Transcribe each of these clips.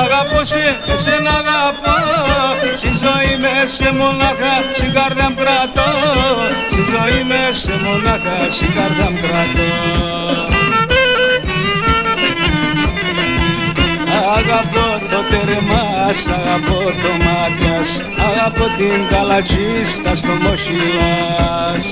αγαπώ σε, εσένα αγαπώ. Στη ζωή με σε μονάχα, στην καρδιά μου κρατώ. Στη ζωή με σε μονάχα, στην καρδιά μου κρατώ. Αγαπώ το τερμάς, αγαπώ το μάτιας, αγαπώ την καλατζίστα στο Μοσχυλάς.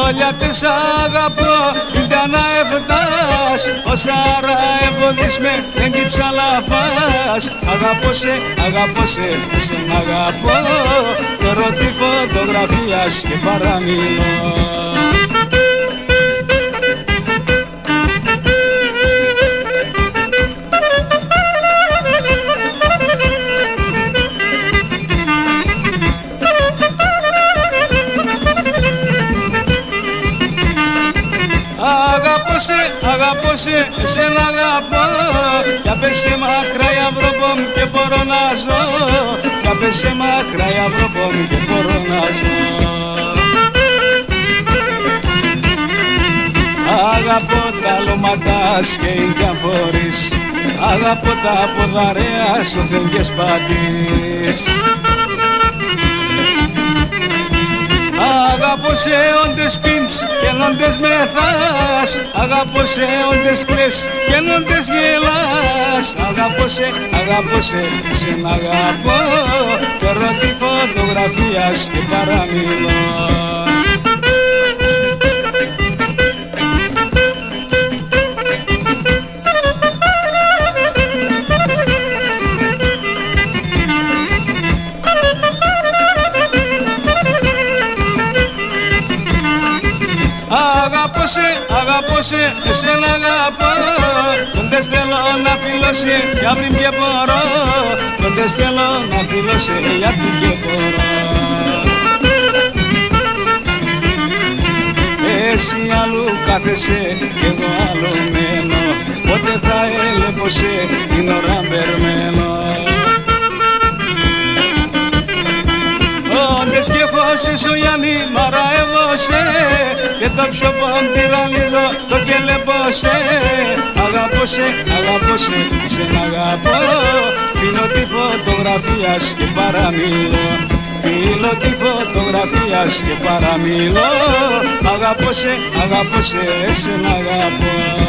Όλια τις αγαπώ, ήλτα να εφτάς, όσα ραεβοδείς με έγκυψα λαφάς. Αγαπώ σε, εσένα αγαπώ, θεωρώ τη φωτογραφίας και παραμιλώ. Αγαπώ σε, εσένα αγαπώ. Για πες σε μακρά η Αυρωπό μου και μπορώ να ζω. Για πες σε μακρά η Αυρωπό μου και μπορώ να ζω. Αγαπώ τα λοματάς και Ινδιαν φορείς. Αγαπώ τα ποδαρέα σωθεν και σπατής. Αγαπώ σε όντες πίνεις και όντες μεθάς. Αγαπώ σε όντες κλαις και όντες γελάς. Αγαπώ σε, εσένα αγαπώ. Παίρνω τη φωτογραφίας και παραμιλώ. Αγαπώ σε, εσένα αγαπώ. Κοντές θέλω να φιλώσει, για πριν και μπορώ. Κοντές θέλω να φιλώσει, για πριν και μπορώ. Εσύ αλλού κάθεσαι κι εγώ άλλο μένω. Πότε θα έλεπωσε την ώρα μπερμένο. Όντες και χώσεις ο Γιάννη μαραεύωσε. Και το ψωπον τυραννίδο το κελεμπώσε. Αγαπώ σε, εσένα αγαπώ. Φίλο τη φωτογραφίας και παραμιλώ. Φίλο τη φωτογραφίας και παραμιλώ. Αγαπώ σε, εσένα αγαπώ.